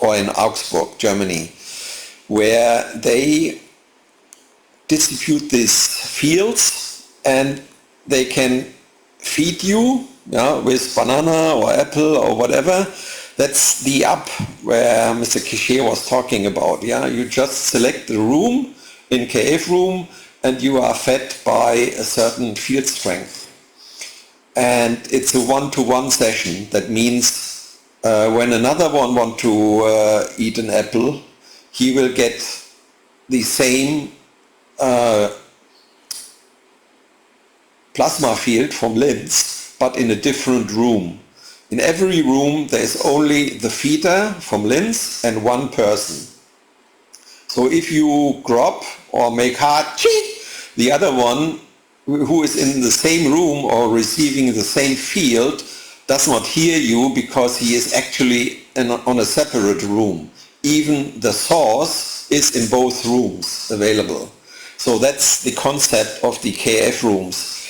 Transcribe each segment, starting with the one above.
or in Augsburg, Germany, where they distribute these fields and they can feed you with banana or apple or whatever. That's the app where Mr. Kichet was talking about. You just select the room in KF room and you are fed by a certain field strength. And it's a one-to-one session. That means when another one wants to eat an apple, he will get the same plasma field from Linz, but in a different room. In every room there is only the feeder from Linz and one person. So if you crop or make hard, the other one who is in the same room or receiving the same field does not hear you because he is actually on a separate room. Even the source is in both rooms available. So that's the concept of the KF rooms.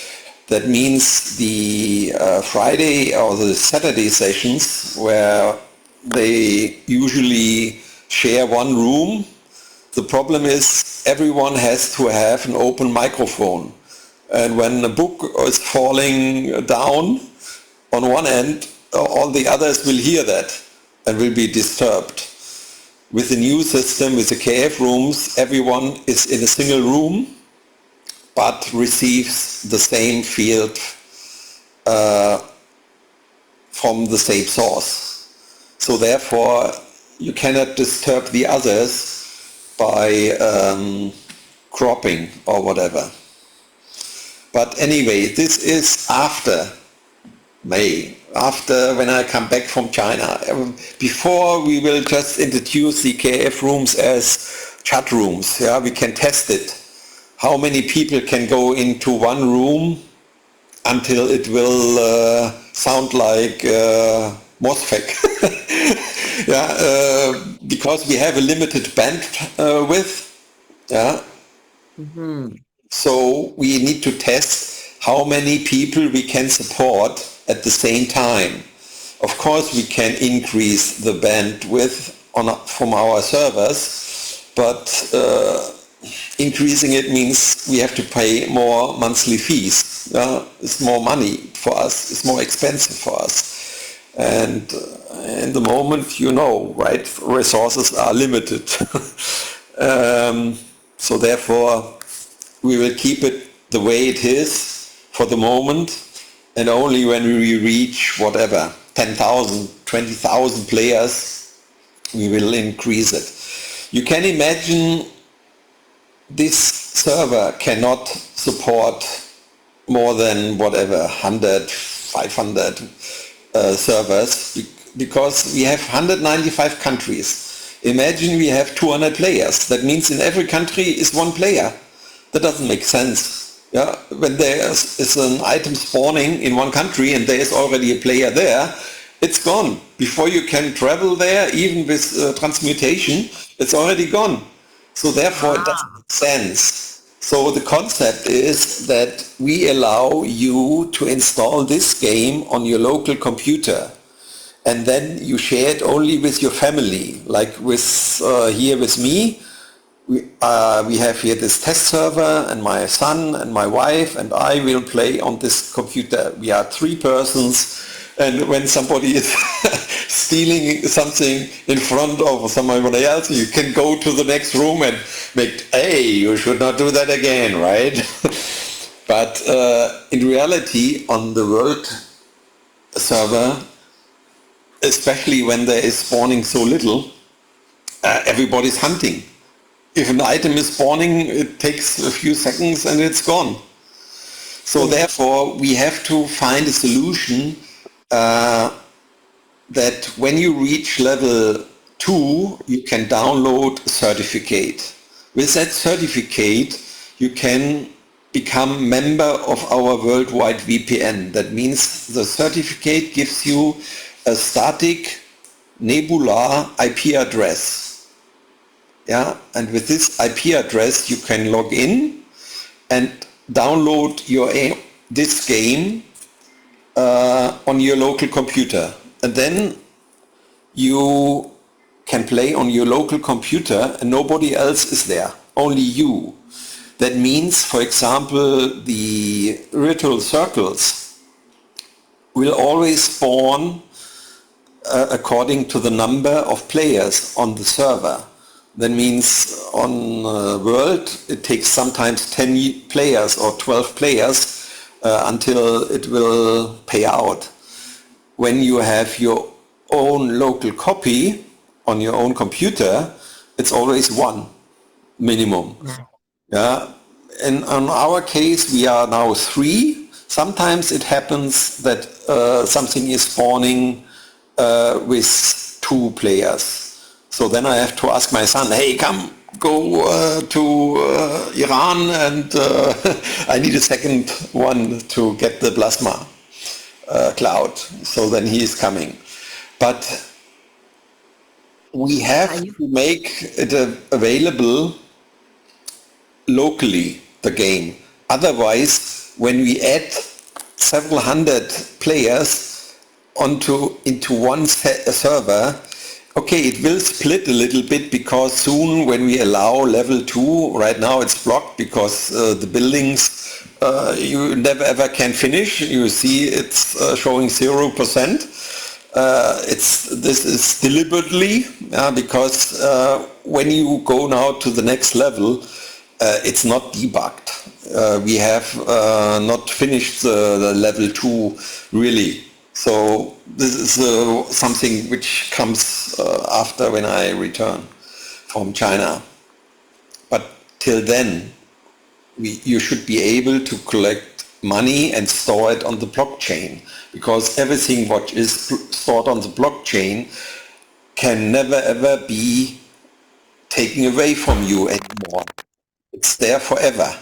That means the Friday or the Saturday sessions where they usually share one room. The problem is everyone has to have an open microphone. And when a book is falling down on one end, all the others will hear that and will be disturbed. With the new system, with the KF rooms, everyone is in a single room but receives the same field from the same source. So therefore, you cannot disturb the others by cropping or whatever. But anyway, this is after May, after when I come back from China. Before we will just introduce the KF rooms as chat rooms. We can test it. How many people can go into one room until it will sound like MOSFET. Because we have a limited bandwidth. So we need to test how many people we can support at the same time. Of course, we can increase the bandwidth from our servers, but increasing it means we have to pay more monthly fees. It's more money for us. It's more expensive for us. And in the moment, right, resources are limited. So therefore, we will keep it the way it is for the moment, and only when we reach whatever, 10,000, 20,000 players, we will increase it. You can imagine this server cannot support more than whatever, 100, 500 servers, because we have 195 countries. Imagine we have 200 players. That means in every country is one player. That doesn't make sense. When there is an item spawning in one country and there is already a player there, it's gone. Before you can travel there, even with transmutation, it's already gone. So therefore it doesn't make sense. So the concept is that we allow you to install this game on your local computer, and then you share it only with your family, like with here with me. We have here this test server, and my son and my wife and I will play on this computer. We are 3 persons, and when somebody is stealing something in front of somebody else, you can go to the next room and make, hey, you should not do that again, right? But in reality, on the world server, especially when there is spawning so little, everybody's hunting. If an item is spawning, it takes a few seconds and it's gone. So therefore, we have to find a solution that when you reach level 2, you can download a certificate. With that certificate, you can become member of our worldwide VPN. That means the certificate gives you a static Nebula IP address. And with this IP address, you can log in and download this game on your local computer. And then you can play on your local computer and nobody else is there, only you. That means, for example, the virtual circles will always spawn according to the number of players on the server. That means on World it takes sometimes 10 players or 12 players until it will pay out. When you have your own local copy on your own computer, it's always one minimum. Yeah, and on our case we are now 3. Sometimes it happens that something is spawning with 2 players. So then I have to ask my son, hey, come, go to Iran and I need a second one to get the plasma cloud. So then he is coming. But we have to make it available locally, the game. Otherwise, when we add several hundred players into one server, okay, it will split a little bit because soon when we allow level 2, right now it's blocked because the buildings you never ever can finish. You see it's showing 0%. This is deliberately because when you go now to the next level, it's not debugged. We have not finished the level 2 really. So this is something which comes after when I return from China. But till then, you should be able to collect money and store it on the blockchain, because everything what is stored on the blockchain can never ever be taken away from you anymore. It's there forever.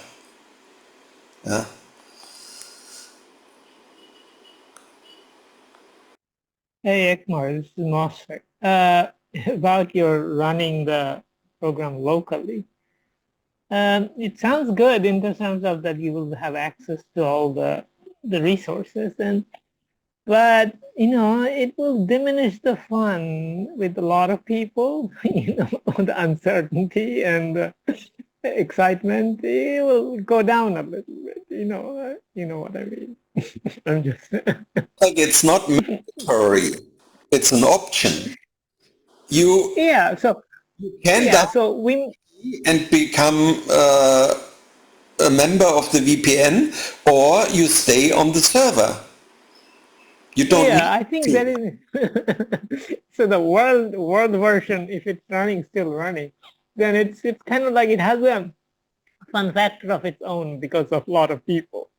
Yeah. Hey, Ekmar, this is Mosfet. About your running the program locally. It sounds good in the sense of that you will have access to all the resources, but it will diminish the fun with a lot of people. The uncertainty and the excitement, it will go down a little bit. You know what I mean. I'm just like it's not mandatory; it's an option. You yeah. So can yeah. So we and become a member of the VPN, or you stay on the server. You don't yeah. need I think to. that is so the world version. If it's still running, then it's kind of like it has a fun factor of its own because of a lot of people,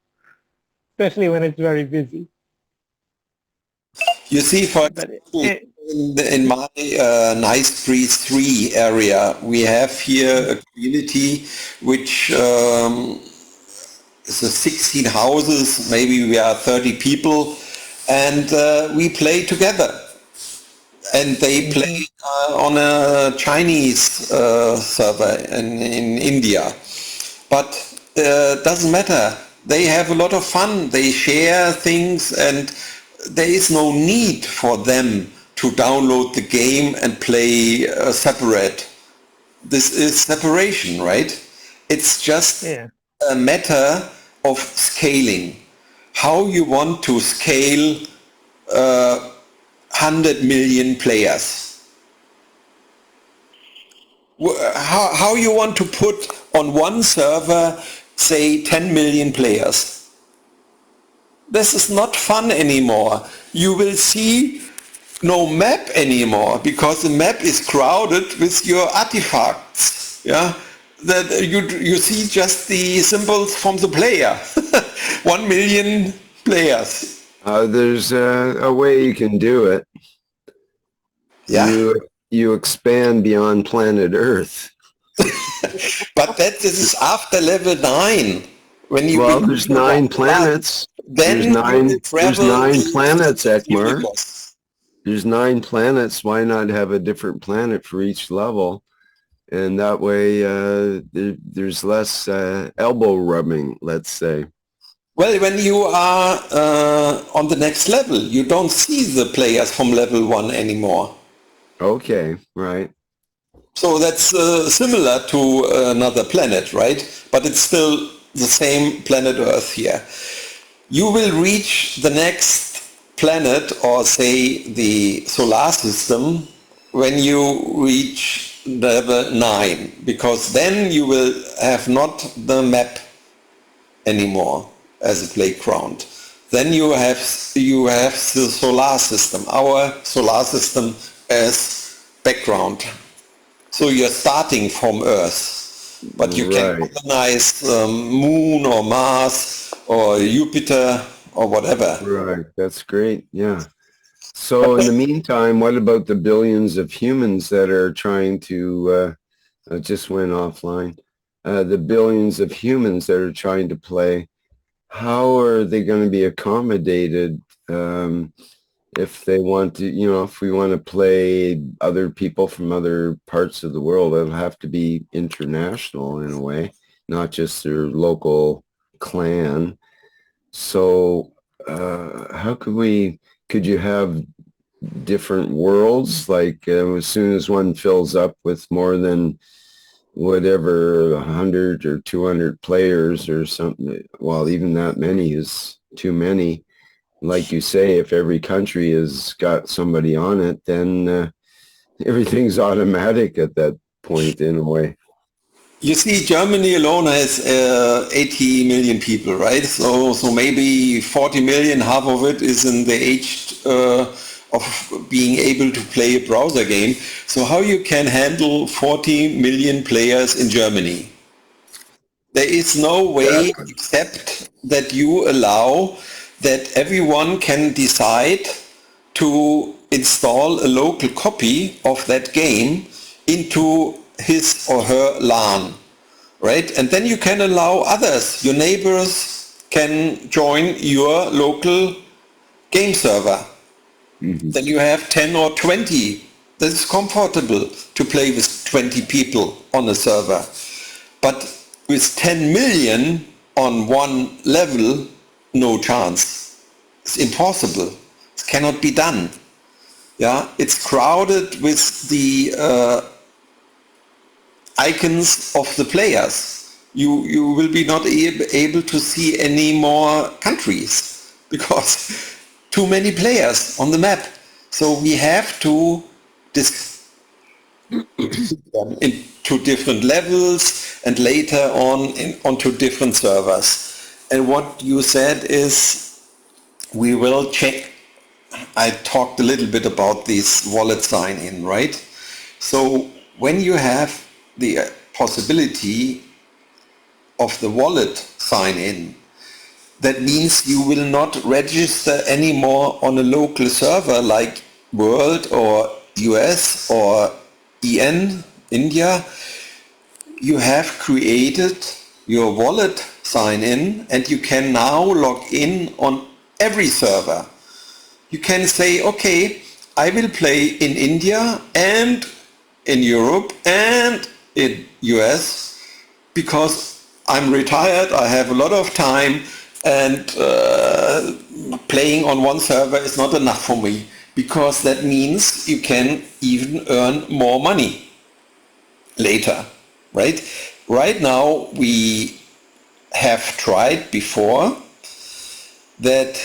especially when it's very busy. You see, for But example, in my Nice Breeze 3 area, we have here a community which is 16 houses, maybe we are 30 people, and we play together. And they play on a Chinese server in India. But doesn't matter. They have a lot of fun. They share things, and there is no need for them to download the game and play separate. This is separation, right? It's just yeah. a matter of scaling. How you want to scale 100 million players. How you want to put on one server, say 10 million players. This is not fun anymore. You will see no map anymore because the map is crowded with your artifacts. Yeah, that you see just the symbols from the player. 1 million players. There's a way you can do it. Yeah. You expand beyond planet Earth. But this is after level 9. When you there's 9 planets. Then there's 9 planets, Ekmar. Universe. There's 9 planets. Why not have a different planet for each level? And that way there's less elbow rubbing, let's say. Well, when you are on the next level, you don't see the players from level 1 anymore. Okay, right. So that's similar to another planet, right? But it's still the same planet Earth here. You will reach the next planet, or say the solar system, when you reach level 9, because then you will have not the map anymore as a playground. Then you have the solar system, our solar system, as background. So you're starting from Earth, but you can Right. colonize Moon or Mars or Jupiter or whatever. Right. That's great. Yeah. So in the meantime, what about the billions of humans that are trying to, just went offline, the billions of humans that are trying to play, how are they going to be accommodated if they want to, if we want to play other people from other parts of the world, it'll have to be international in a way, not just their local clan. So how could you have different worlds, like as soon as one fills up with more than whatever 100 or 200 players or something, well, even that many is too many. Like you say, if every country has got somebody on it, then everything's automatic at that point in a way. You see, Germany alone has 80 million people, right? So maybe 40 million, half of it is in the age of being able to play a browser game. So how you can handle 40 million players in Germany? There is no way except that you allow that everyone can decide to install a local copy of that game into his or her LAN, right? And then you can allow others, your neighbors can join your local game server. Then you have 10 or 20. That's comfortable to play with 20 people on a server. But with 10 million on one level, no chance. It's impossible. It cannot be done. Yeah, it's crowded with the icons of the players. You will be not able to see any more countries because too many players on the map. So we have to them into different levels and later on onto different servers. And what you said is we will check. I talked a little bit about this wallet sign-in, right? So when you have the possibility of the wallet sign-in, that means you will not register anymore on a local server like World or US or EN, India. You have created your wallet sign-in and you can now log in on every server. You can say, okay, I will play in India and in Europe and in US because I'm retired, I have a lot of time, and playing on one server is not enough for me, because that means you can even earn more money later, right? Right now we have tried before that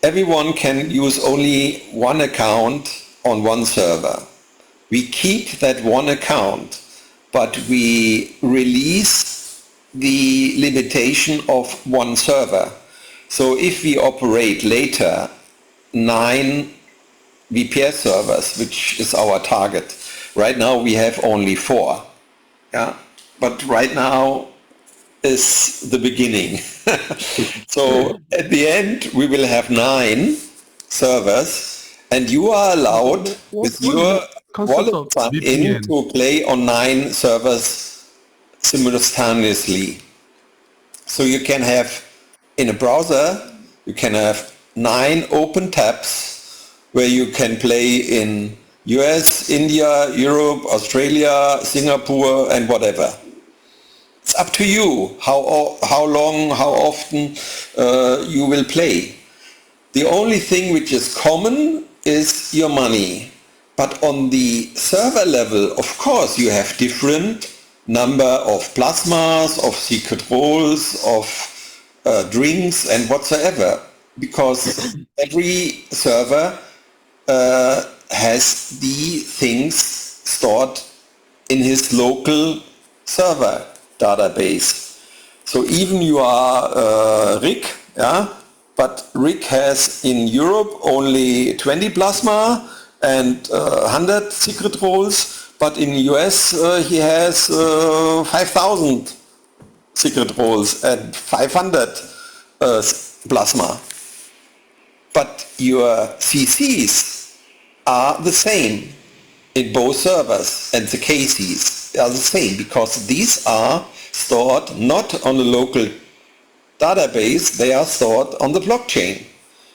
everyone can use only one account on one server. We keep that one account, but we release the limitation of one server. So if we operate later 9 VPS servers, which is our target, right now we have only 4. Yeah, but right now is the beginning. So at the end we will have 9 servers, and you are allowed with your wallet sign-in to play on 9 servers simultaneously. So you can have, in a browser, you can have 9 open tabs where you can play in US, India, Europe, Australia, Singapore, and whatever. It's up to you how long, how often you will play. The only thing which is common is your money. But on the server level, of course, you have different number of plasmas, of secret roles, of drinks and whatsoever, because every server has the things stored in his local server database. So even you are Rick, yeah, but Rick has in Europe only 20 plasma and 100 secret roles, but in US he has 5,000 secret roles and 500 plasma. But your CCs are the same in both servers, and the KCs are the same, because these are stored not on the local database, they are stored on the blockchain.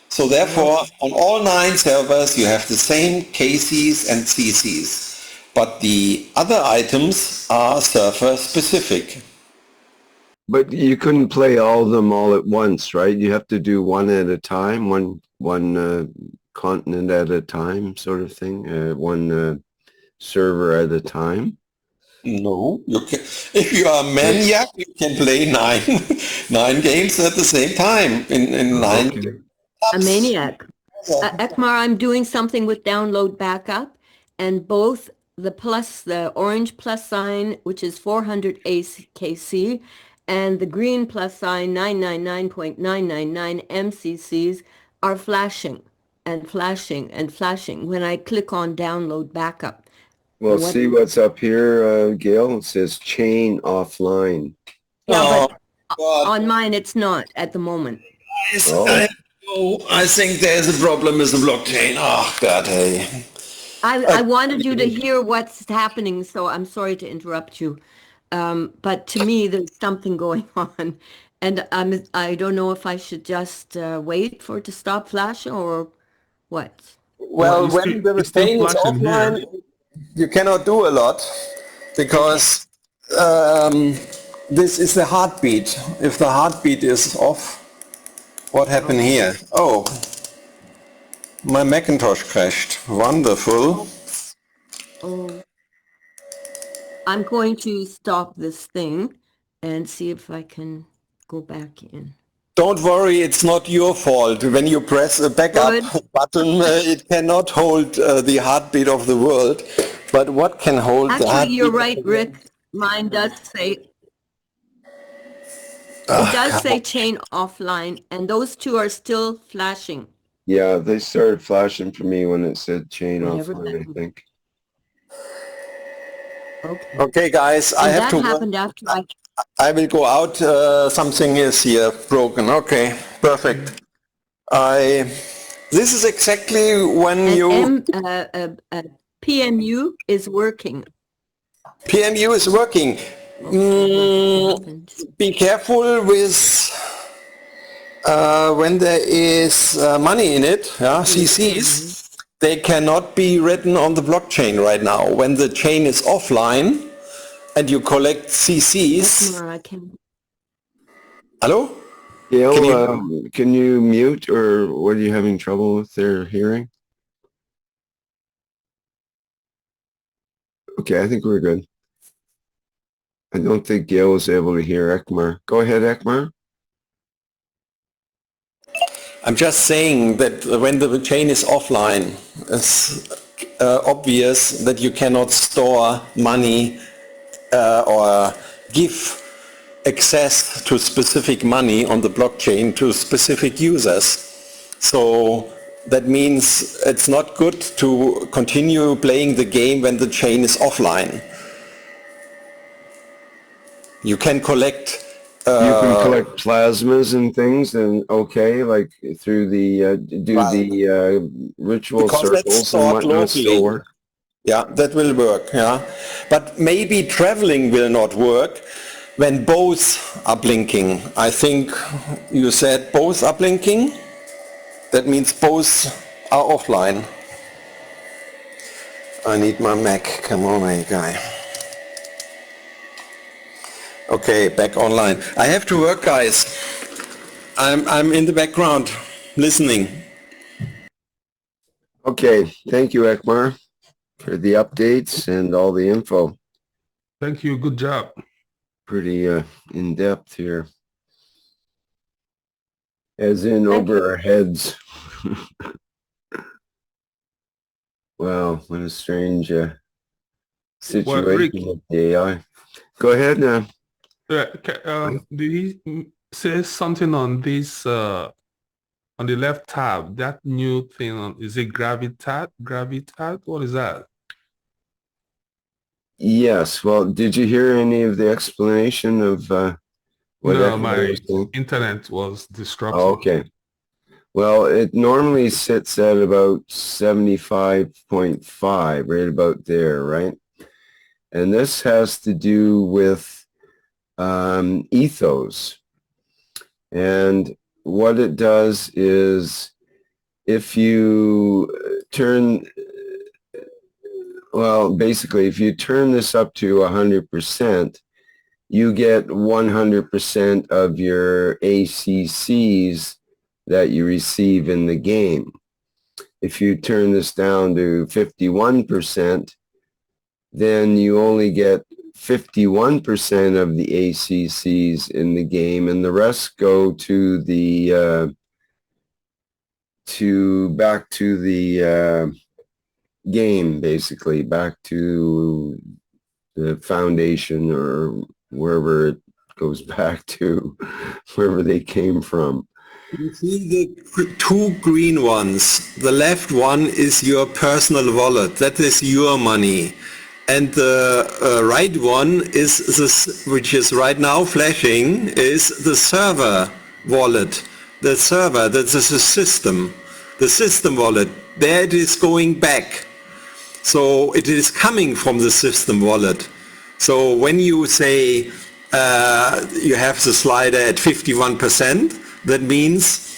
So therefore, on all 9 servers you have the same KCs and CCs, but the other items are server specific. But you couldn't play all of them all at once, right? You have to do one at a time, one continent at a time, sort of thing, one server at a time. No, you can. If you are a maniac, you can play 9 games at the same time in 9. Okay. A maniac. Ekmar, I'm doing something with download backup, and both the orange plus sign, which is 400 AKC, and the green plus sign 999.999 MCCs are flashing and flashing and flashing when I click on download backup. Well, see what's up here, Gail? It says chain offline. Yeah, but on mine it's not at the moment. I think there's a problem with the blockchain. Oh, God, hey. I wanted you to hear what's happening, so I'm sorry to interrupt you. But to me, there's something going on. And I don't know if I should just wait for it to stop flashing or what. Well, when the chain is offline, you cannot do a lot, because this is the heartbeat. If the heartbeat is off, what happened here? Oh, my Macintosh crashed. Wonderful. Oh, I'm going to stop this thing and see if I can go back in. Don't worry, it's not your fault. When you press a backup button, it cannot hold the heartbeat of the world. But what can hold the heartbeat? Actually, you're right, Rick. Mine does say, it does say chain offline, and those two are still flashing. Yeah, they started flashing for me when it said chain offline, I think. Okay, guys, I have to. That happened after I will go out. Something is here broken. Okay, perfect. This is exactly when PMU is working. PMU is working. Be careful with when there is money in it, CCs. They cannot be written on the blockchain right now. When the chain is offline and you collect CCs. Hello? Gail, can you mute, or what, are you having trouble with their hearing? Okay, I think we're good. I don't think Gail was able to hear Ekmar. Go ahead, Ekmar. I'm just saying that when the chain is offline, it's obvious that you cannot store money or give access to specific money on the blockchain to specific users. So that means it's not good to continue playing the game when the chain is offline. You can collect you can collect plasmas and things, and okay, like through the ritual because circles and whatnot still work. Yeah, that will work. Yeah, but maybe traveling will not work when both are blinking. I think you said both are blinking. That means both are offline. I need my Mac. Come on, my guy. Okay, back online. I have to work, guys. I'm in the background listening. Okay, thank you, Ekmar. for the updates and all the info. Thank you. Good job. Pretty in depth here. As in over our heads. Wow, what a strange situation Rick, with the AI. Go ahead now. did he say something on this on the left tab? That new thing is it Gravitat? Gravitat? What is that? Yes. Well, did you hear any of the explanation of what No, Ekman my was saying? internet was disrupted. Oh, okay. Well, it normally sits at about 75.5, right about there, right? And this has to do with ethos. And what it does is if you turn, well, basically, if you turn this up to 100%, you get 100% of your ACCs that you receive in the game. If you turn this down to 51%, then you only get 51% of the ACCs in the game, and the rest go to the back to the game, basically back to the foundation or wherever it goes back to, wherever they came from. You see the two green ones. The left one is your personal wallet. That is your money. And the right one is this, which is right now flashing, is the server wallet. The server, that's the system. The system wallet. There it is going back. So it is coming from the system wallet. So when you say you have the slider at 51%, that means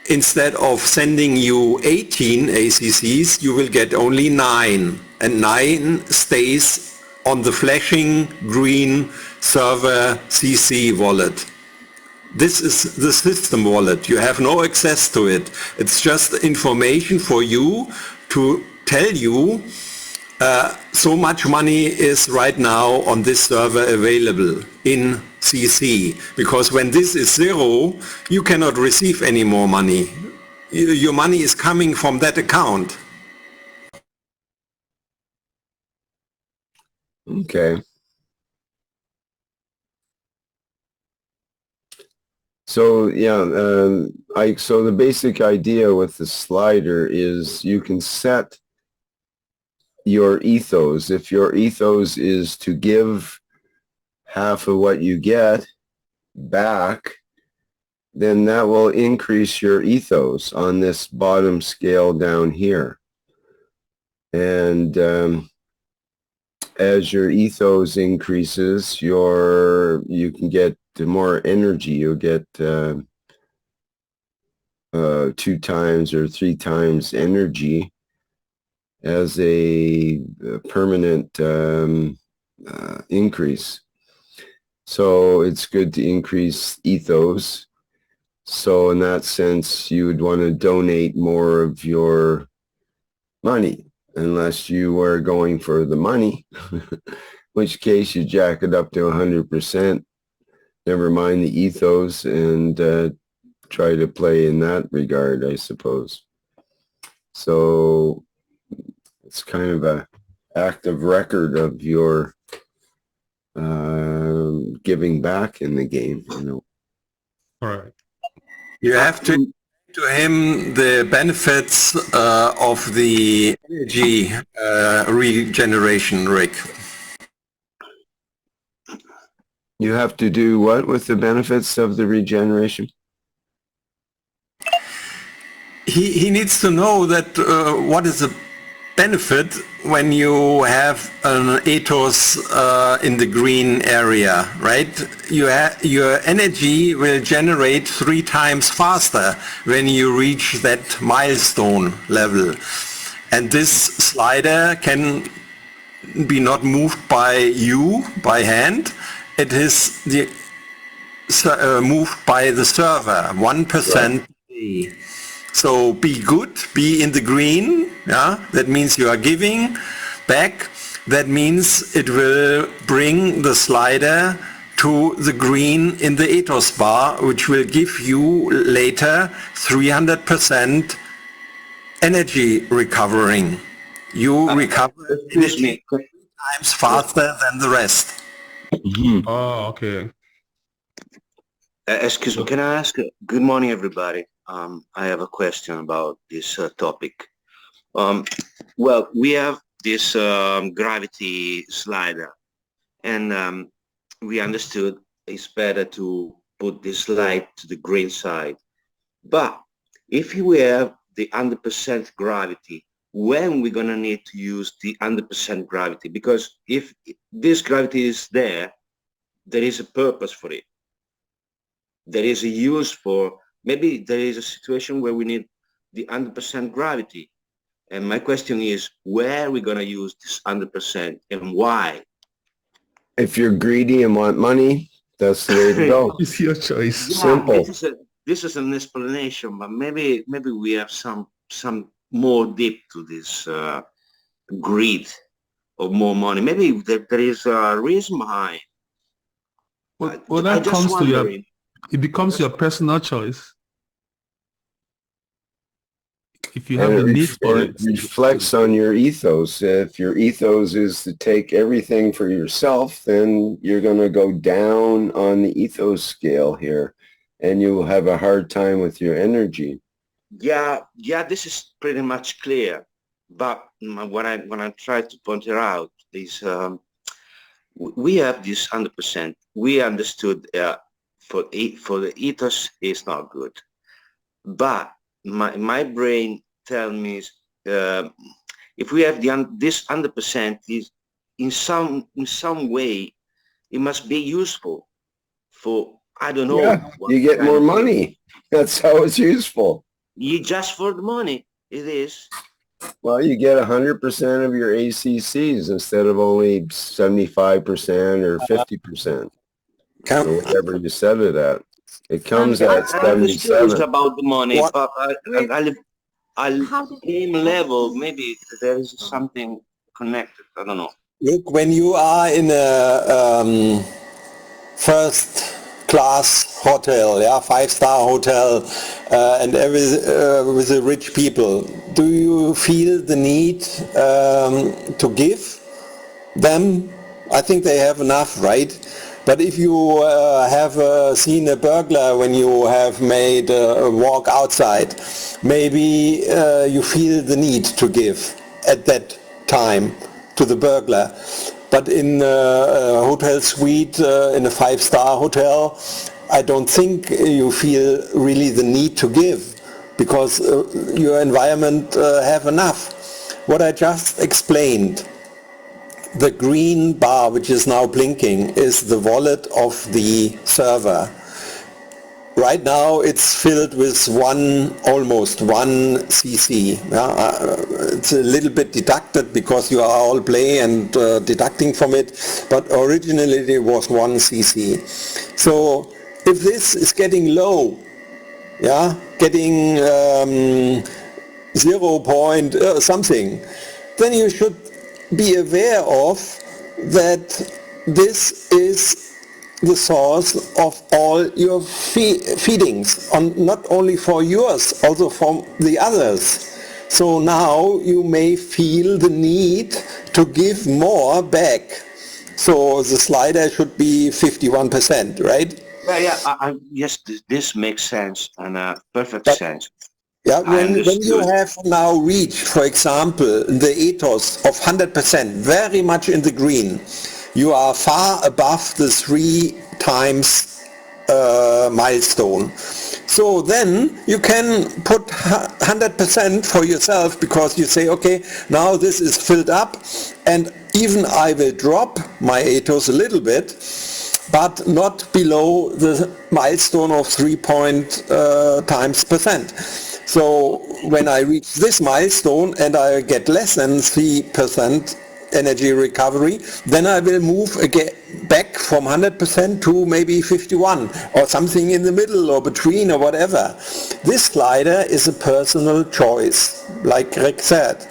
instead of sending you 18 ACCs, you will get only 9. And 9 stays on the flashing green server CC wallet. This is the system wallet. You have no access to it. It's just information for you to tell you so much money is right now on this server available in CC, because when this is 0, you cannot receive any more money. Your money is coming from that account. Okay. So yeah, so the basic idea with the slider is you can set your ethos. If your ethos is to give half of what you get back, then that will increase your ethos on this bottom scale down here. And as your ethos increases, you can get more energy. You'll get 2 times or 3 times energy as a permanent increase. So it's good to increase ethos. So in that sense, you would want to donate more of your money, unless you are going for the money, in which case you jack it up to 100%, never mind the ethos, and try to play in that regard, I suppose. So it's kind of a active record of your giving back in the game, you know. All right. You have to him the benefits of the energy regeneration, Rick. You have to do what with the benefits of the regeneration? He needs to know that what is the benefit when you have an ethos in the green area, right? Your energy will generate 3 times faster when you reach that milestone level. And this slider can be not moved by you, by hand. It is moved by the server, 1% per day. So be good, be in the green, yeah? That means you are giving. back, that means it will bring the slider to the green in the ethos bar, which will give you later 300% energy recovering. You recover Excuse me. 3 times faster than the rest. Oh, okay. Excuse me. Can I ask? Good morning, everybody. I have a question about this topic. Well, we have this gravity slider, and we understood it's better to put this light to the green side. But if we have the 100% gravity, when we're gonna need to use the 100% gravity? Because if this gravity is there is a purpose for it. There is a use for, maybe there is a situation where we need the 100% gravity. And my question is, where are we gonna use this 100% and why? If you're greedy and want money, that's the way to go. It's your choice. Simple. This is an explanation, but maybe we have some more deep to this greed of more money. Maybe there is a reason behind. Well, that just comes to your, wondering. it becomes your personal choice. If you have And the need for it it. reflects on your ethos. If your ethos is to take everything for yourself, then you're going to go down on the ethos scale here, and you will have a hard time with your energy. Yeah, this is pretty much clear. But what I try to point it out is we have this 100%. We understood for the ethos is not good, but my brain tells me if we have this 100% is in some way it must be useful for, I don't know. Yeah, you get more money. That's how it's useful. Just for the money, it is. Well, you get 100% of your ACCs instead of only 75% or 50%. Or whatever you set it at. It comes at I understood 77. about the money, What? but I'll How did- game level, maybe there is something connected. I don't know. Look, when you are in a first class hotel, 5-star hotel, and with the rich people, do you feel the need to give them? I think they have enough, right? But if you have seen a burglar when you have made a walk outside, maybe you feel the need to give at that time to the burglar. But in a hotel suite, in a 5-star hotel, I don't think you feel really the need to give, because your environment have enough. What I just explained, the green bar which is now blinking is the wallet of the server. Right now it's filled with almost 1 cc. It's a little bit deducted because you are all play and deducting from it, but originally it was 1 cc. So if this is getting low, getting 0 point something, then you should be aware of that this is the source of all your feedings, not only for yours, also from the others. So now you may feel the need to give more back. So the slider should be 51%, right? Yes, this makes sense and perfect sense. Yeah, when you have now reached, for example, the ethos of 100%, very much in the green, you are far above the 3 times milestone. So then you can put 100% for yourself, because you say, okay, now this is filled up, and even I will drop my ethos a little bit, but not below the milestone of 3 times percent. So when I reach this milestone and I get less than 3% energy recovery, then I will move again back from 100% to maybe 51 or something in the middle or between or whatever. This slider is a personal choice, like Greg said.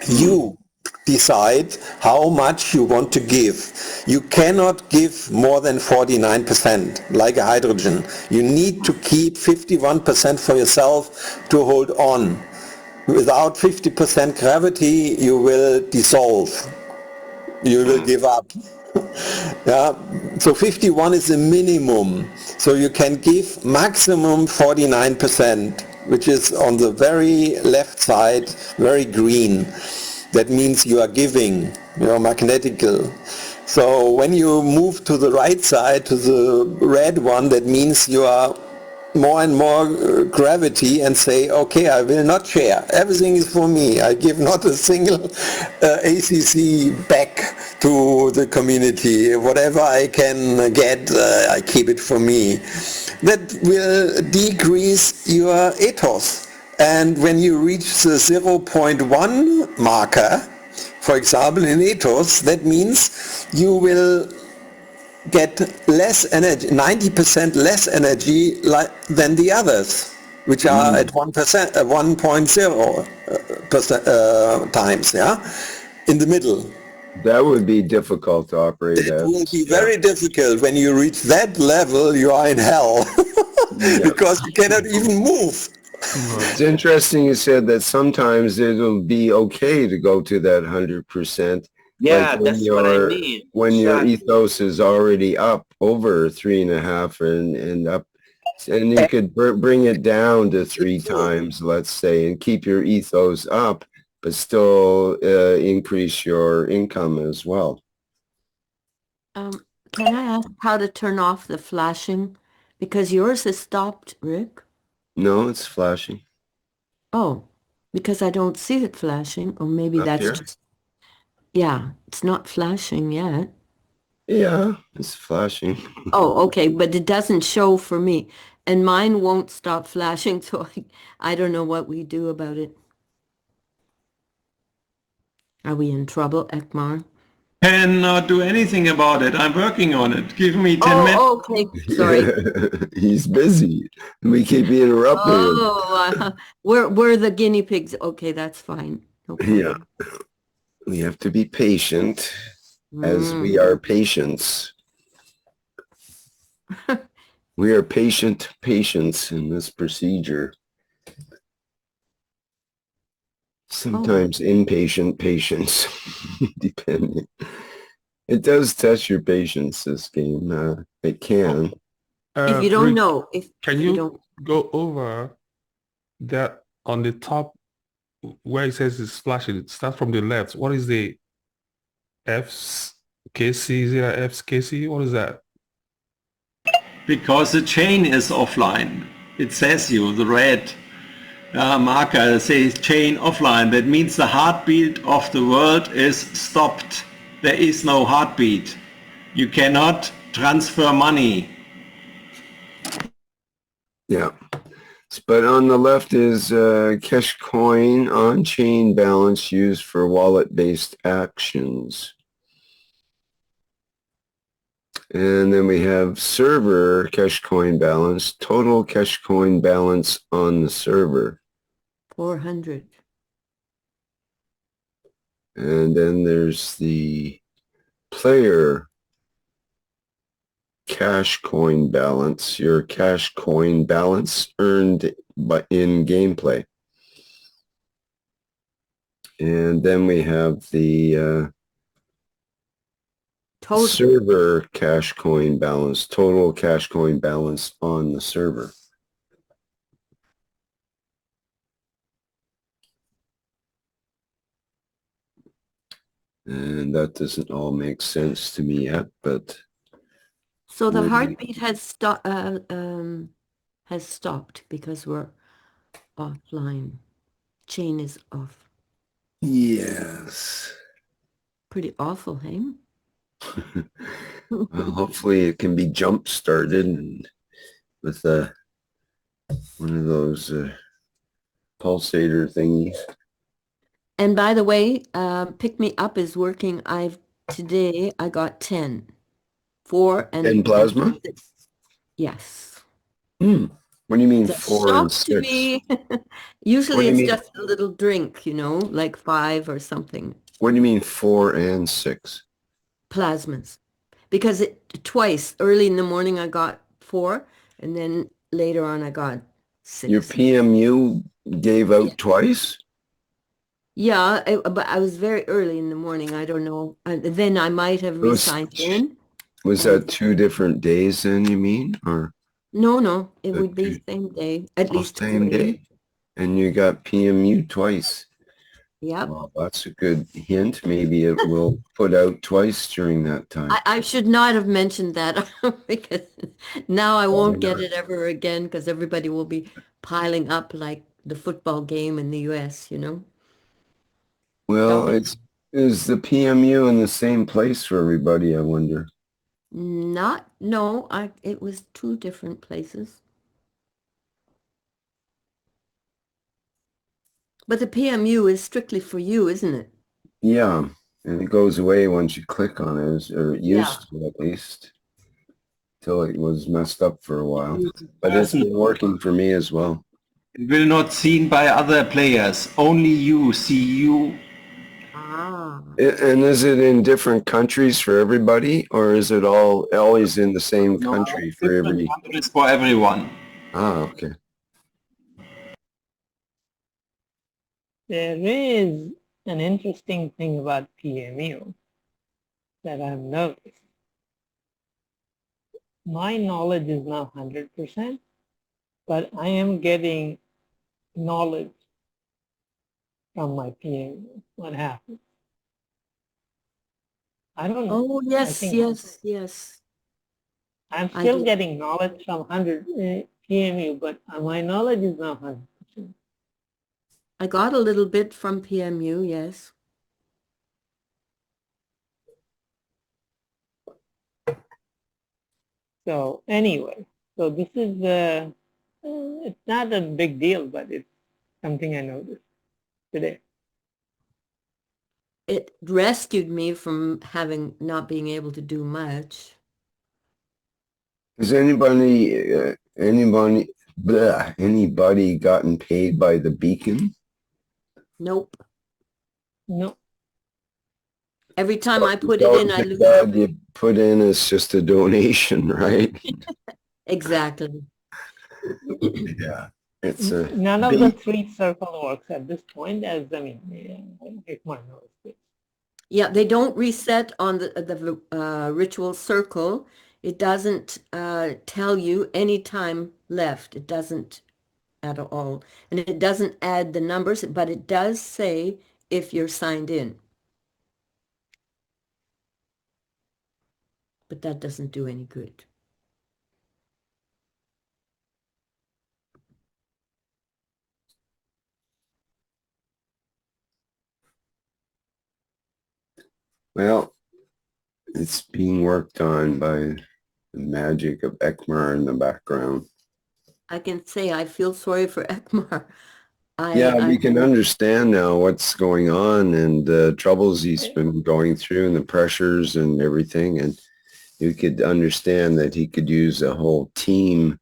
You decide how much you want to give. You cannot give more than 49%, like a hydrogen. You need to keep 51% for yourself to hold on. Without 50% gravity, you will dissolve. You will give up. Yeah, so 51 is the minimum. So you can give maximum 49%, which is on the very left side, very green. That means you are giving, magnetical. So when you move to the right side, to the red one, that means you are more and more gravity and say, okay, I will not share. Everything is for me. I give not a single ACC back to the community. Whatever I can get, I keep it for me. That will decrease your ethos. And when you reach the 0.1 marker, for example, in ethos, that means you will get less energy, 90% less energy than the others, which are at 1%, 1.0 times, in the middle. That would be difficult to operate It at. will be very difficult. When you reach that level, you are in hell because you cannot even move. It's interesting you said that sometimes it'll be okay to go to that 100%. Yeah, Like when that's what I mean. When your Exactly. ethos is already up over 3.5 and up, and you could bring it down to 3 times, let's say, and keep your ethos up, but still increase your income as well. Can I ask how to turn off the flashing? Because yours is stopped, Rick. No, it's flashing. Oh, because I don't see it flashing, or maybe Up that's here? just, yeah, it's not flashing yet. Yeah, it's flashing. Oh, okay, but it doesn't show for me, and mine won't stop flashing, so I don't know what we do about it. Are we in trouble, Ekmar? Cannot do anything about it. I'm working on it. Give me 10 minutes. Oh, okay, sorry. He's busy. We keep interrupting him. Oh, we're the guinea pigs. Okay, that's fine. No problem. Yeah. We have to be patient as we are patients. We are patients in this procedure. Sometimes impatient patience, depending. It does test your patience, this game. It can. If you don't Rick, know, can you you don't, go over that on the top where it says it's flashing? It starts from the left. What is the FKC? Is it a FKC? What is that? Because the chain is offline. It says the red marker says chain offline. That means the heartbeat of the world is stopped. There is no heartbeat. You cannot transfer money. Yeah. But on the left is Cashcoin on-chain balance used for wallet-based actions. And then we have server Cashcoin balance, total Cashcoin balance on the server. 400. And then there's the player Cashcoin balance, your Cashcoin balance earned in gameplay. And then we have the Total. server Cashcoin balance, total Cashcoin balance on the server. And that doesn't all make sense to me yet, but So the maybe. heartbeat has stopped because we're offline. Chain is off. Yes. Pretty awful, hey? Well, hopefully it can be jump started with one of those pulsator thingies. And by the way, Pick Me Up is working. Today I got 10. 4 and 10 plasma? and 6. Yes. What do you mean It's a 4 shock and to 6? me. What Usually do you it's mean? just a little drink, like 5 or something. What do you mean 4 and 6? plasmas. Because twice, early in the morning I got 4, and then later on I got 6. Your PMU gave out twice? Yeah, but I was very early in the morning. I don't know. Then I might have Those- re-signed in. Was that 2 different days then, you mean? Or No, it The would be two- same day, at least same 2:30. day? And you got PMU twice. Yep. Well, that's a good hint. Maybe it will put out twice during that time. I should not have mentioned that because now I won't get not? it ever again because everybody will be piling up like the football game in the US, you know? Well, Don't- is the PMU in the same place for everybody, I wonder? No, it was 2 different places. But the PMU is strictly for you, isn't it? Yeah, and it goes away once you click on it, or it Yeah. used to at least, till it was messed up for a while. But it's been working for me as well. It will not seen by other players. Only you see you. Ah. And is it in different countries for everybody, or is it all always in the same country for Different everybody? countries for everyone. Ah, okay. There is an interesting thing about PMU that I've noticed. My knowledge is now 100%, but I am getting knowledge from my PMU. What happens? I don't know. Oh, yes, think- yes. I'm I still do. getting knowledge from 100 PMU, but my knowledge is now 100%. I got a little bit from PMU, yes. So anyway, so this is it's not a big deal, but it's something I noticed today. It rescued me from not being able to do much. Has anybody gotten paid by the beacon? Nope. No, Every time I put it in, I lose. All you put in is just a donation, right? Exactly. Yeah. It's a none of the 3 circle works at this point, as I mean, Hikmar knows this. Yeah, they don't reset on the ritual circle. It doesn't tell you any time left. It doesn't at all. And it doesn't add the numbers, but it does say if you're signed in. But that doesn't do any good. Well, it's being worked on by the magic of Ekmar in the background. I can say I feel sorry for Ekmar. Yeah, we can understand now what's going on and the troubles he's been going through and the pressures and everything. And you could understand that he could use a whole team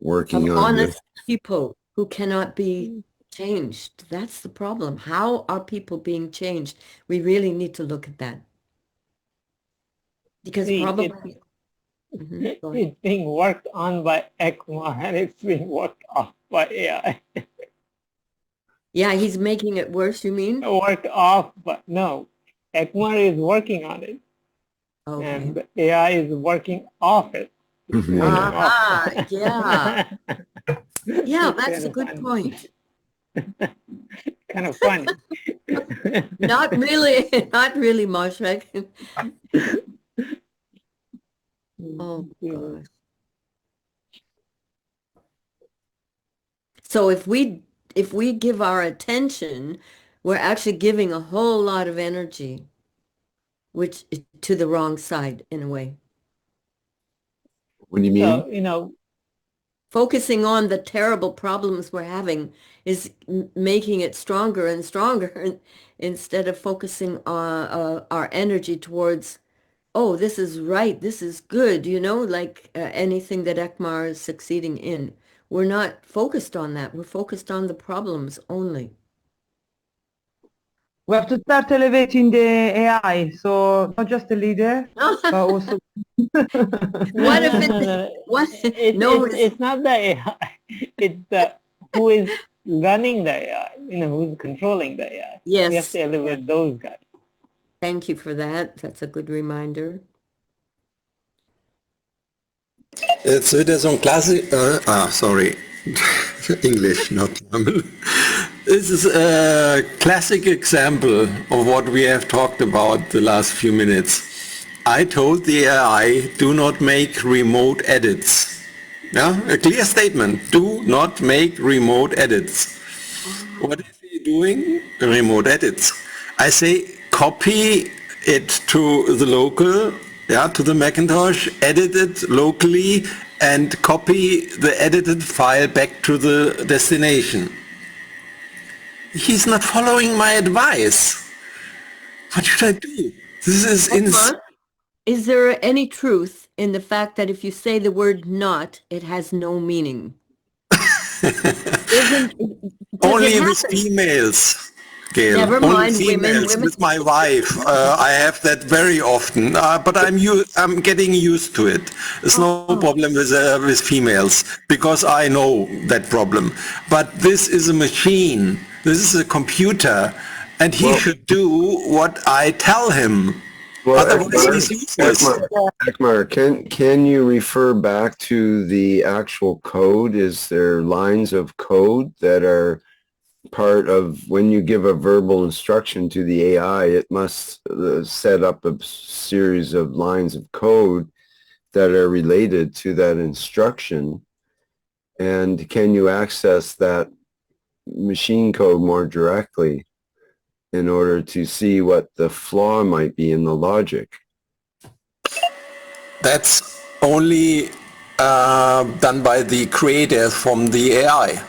working of on this. honest people who cannot be changed. That's the problem. How are people being changed? We really need to look at that. Because See, probably Mhm, go ahead. it's being worked on by Ekmar and it's being worked off by AI. Yeah, he's making it worse, you mean? Worked off, but no, Ekmar is working on it, Okay. and AI is working off it. Yeah. Ah, yeah. Yeah, It's that's a kind good of point. kind of funny. Not really, not really, Moshe. Oh, gosh. So if we give our attention, we're actually giving a whole lot of energy, which is to the wrong side in a way. What do you mean? So, Focusing on the terrible problems we're having is making it stronger and stronger instead of focusing our energy towards, oh, this is right, this is good, like anything that Ekmar is succeeding in. We're not focused on that. We're focused on the problems only. we have to start elevating the AI, so not just the leader, but also. What if it's what? No, It's not the AI. It's the who is running the AI. Who's controlling the AI. We have yes. to elevate those guys. Thank you for that. That's a good reminder. Jetzt wieder so ein sorry, English, not German. This is a classic example of what we have talked about the last few minutes. I told the AI, do not make remote edits. Yeah, a clear statement, do not make remote edits. What is he doing? Remote edits. I say, copy it to the local, to the Macintosh, edit it locally, and copy the edited file back to the destination. He's not following my advice. What should I do? This is Is there any truth in the fact that if you say the word not, it has no meaning? only with females, Gail. Never only mind, females. women. With my wife, I have that very often, but I'm getting used to it. There's no problem with females because I know that problem. But this is a machine. This is a computer, and he should do what I tell him. Otherwise, he's useless. Ekmar, can you refer back to the actual code? Is there lines of code that are part of when you give a verbal instruction to the AI, it must set up a series of lines of code that are related to that instruction. And can you access that machine code more directly in order to see what the flaw might be in the logic? That's only done by the creators from the AI.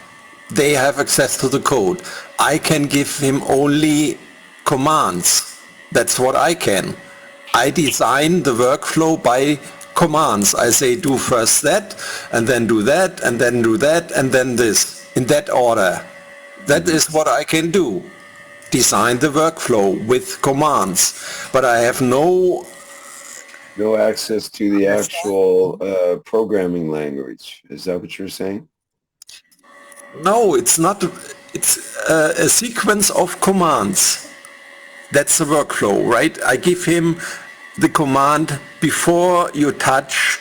They have access to the code. I can give him only commands. That's what I can. I design the workflow by commands. I say do first that, and then do that, and then do that, and then this, in that order. That is what I can do. Design the workflow with commands. But I have no access to the actual programming language. Is that what you're saying? No, it's not. It's a sequence of commands. That's the workflow, right? I give him the command before you touch.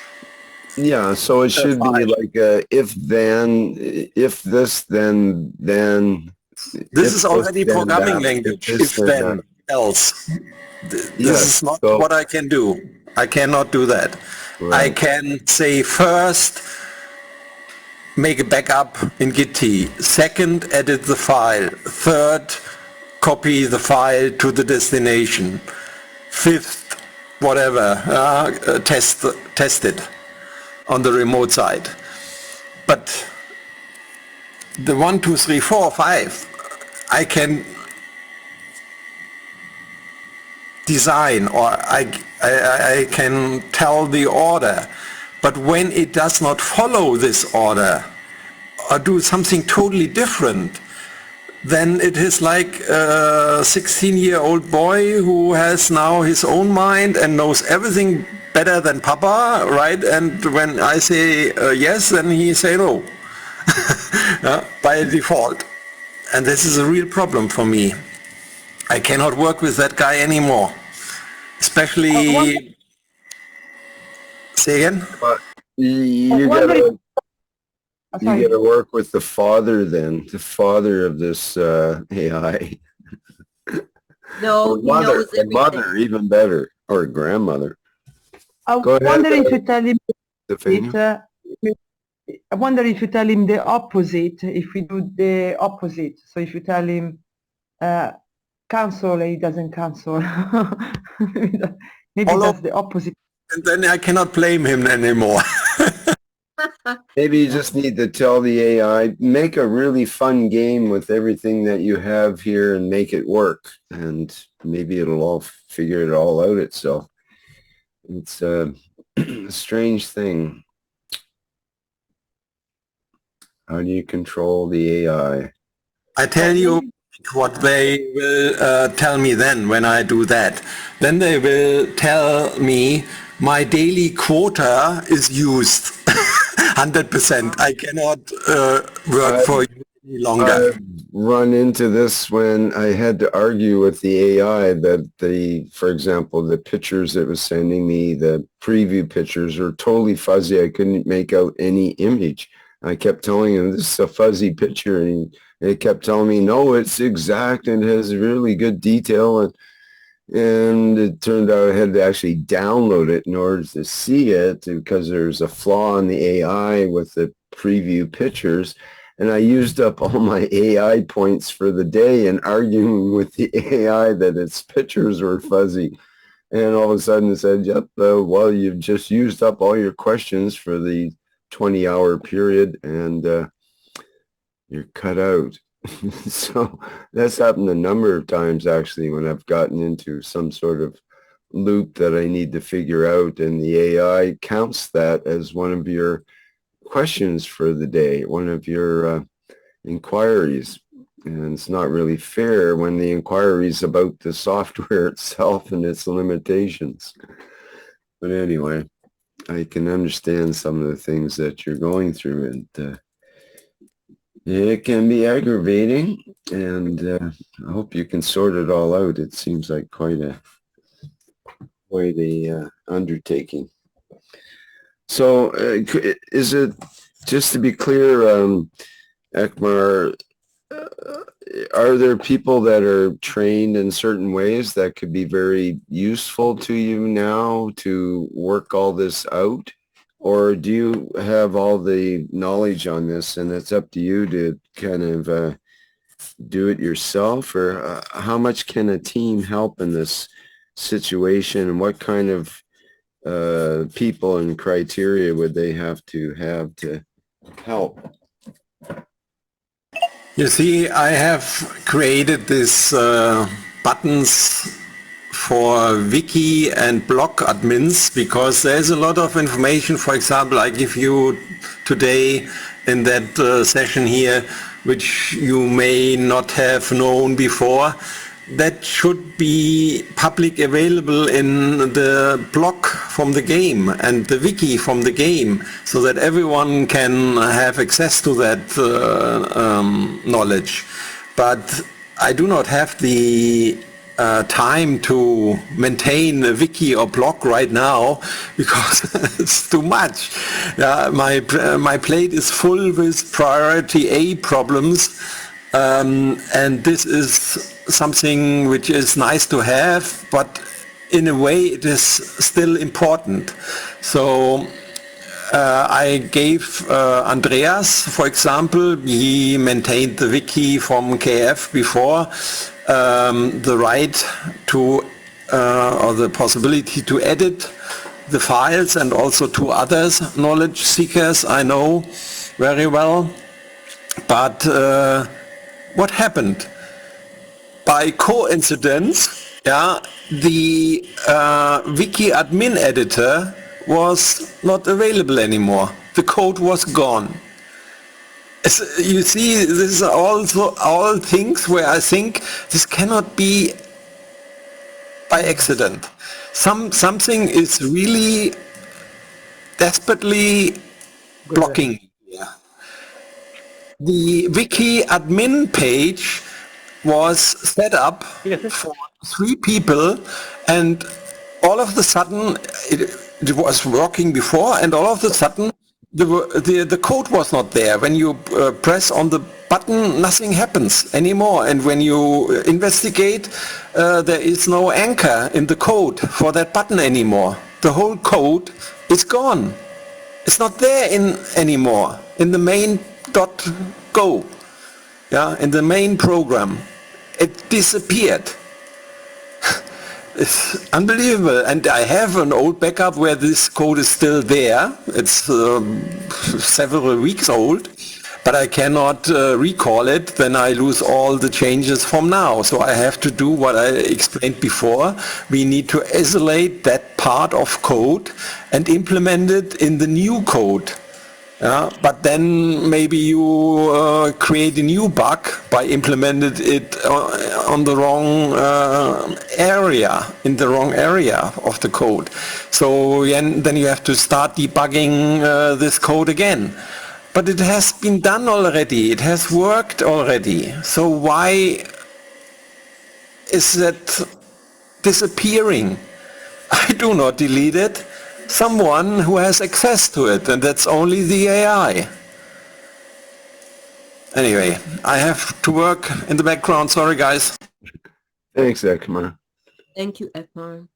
Yeah, so it should be like if then, if this, then. This is already programming language. If then, else. This is not what I can do. I cannot do that. Right. I can say first, make a backup in Git. Second, edit the file. Third, copy the file to the destination. Fifth, whatever, test it on the remote side. But the 1, 2, 3, 4, 5, I can design, or I can tell the order. But when it does not follow this order or do something totally different, then it is like a 16-year-old boy who has now his own mind and knows everything better than Papa, right? And when I say yes, then he say no by default. And this is a real problem for me. I cannot work with that guy anymore. Especially... Say again? You gotta work with the father then, the father of this AI. No, or mother, a mother, even better, or a grandmother. I wonder if you tell him I wonder if you tell him the opposite, if we do the opposite. So if you tell him cancel, he doesn't cancel. Maybe that's the opposite. And then I cannot blame him anymore. Maybe you just need to tell the AI, make a really fun game with everything that you have here and make it work. And maybe it'll all figure it all out itself. It's a strange thing. How do you control the AI? I tell you, what they will tell me then when I do that. Then they will tell me my daily quota is used 100%. I cannot work for you any longer. I've run into this when I had to argue with the AI that for example, the pictures it was sending me, the preview pictures are totally fuzzy. I couldn't make out any image. I kept telling him this is a fuzzy picture, and it kept telling me, no, it's exact and it has really good detail. And it turned out I had to actually download it in order to see it because there's a flaw in the AI with the preview pictures. And I used up all my AI points for the day in arguing with the AI that its pictures were fuzzy. And all of a sudden it said, yep, well, you've just used up all your questions for the 20-hour period and you're cut out. So that's happened a number of times actually when I've gotten into some sort of loop that I need to figure out, and the AI counts that as one of your questions for the day, one of your inquiries. And it's not really fair when the inquiry is about the software itself and its limitations. But anyway, I can understand some of the things that you're going through, and it can be aggravating, and I hope you can sort it all out. It seems like quite a undertaking. So is it, just to be clear, Eckmar, are there people that are trained in certain ways that could be very useful to you now to work all this out? Or do you have all the knowledge on this and it's up to you to kind of do it yourself? Or how much can a team help in this situation, and what kind of people and criteria would they have to help? You see, I have created these buttons for wiki and blog admins because there's a lot of information. For example, I give you today in that session here, which you may not have known before, that should be public available in the blog from the game and the wiki from the game, so that everyone can have access to that knowledge. But I do not have the time to maintain a wiki or blog right now because it's too much. My plate is full with priority A problems, and this is something which is nice to have, but in a way it is still important. So I gave Andreas, for example, he maintained the wiki from KF before, the right to or the possibility to edit the files, and also to others, knowledge seekers I know very well. But what happened? By coincidence, the wiki admin editor was not available anymore. The code was gone. You see, this is also all things where I think this cannot be by accident. Something is really desperately blocking. The wiki admin page was set up for 3 people, and all of a sudden it was working before, and all of a sudden the code was not there. When you press on the button, nothing happens anymore, and when you investigate, there is no anchor in the code for that button anymore. The whole code is gone. It's not there anymore in the main.go. In the main program. It disappeared. It's unbelievable. And I have an old backup where this code is still there. It's several weeks old, but I cannot recall it. Then I lose all the changes from now. So I have to do what I explained before. We need to isolate that part of code and implement it in the new code. But then maybe you create a new bug by implemented it on the wrong area, in the wrong area of the code. So then you have to start debugging this code again. But it has been done already. It has worked already. So why is that disappearing? I do not delete it. Someone who has access to it, and that's only the AI. Anyway, I have to work in the background. Sorry, guys. Thanks, Ekmar. Thank you, Ekmar.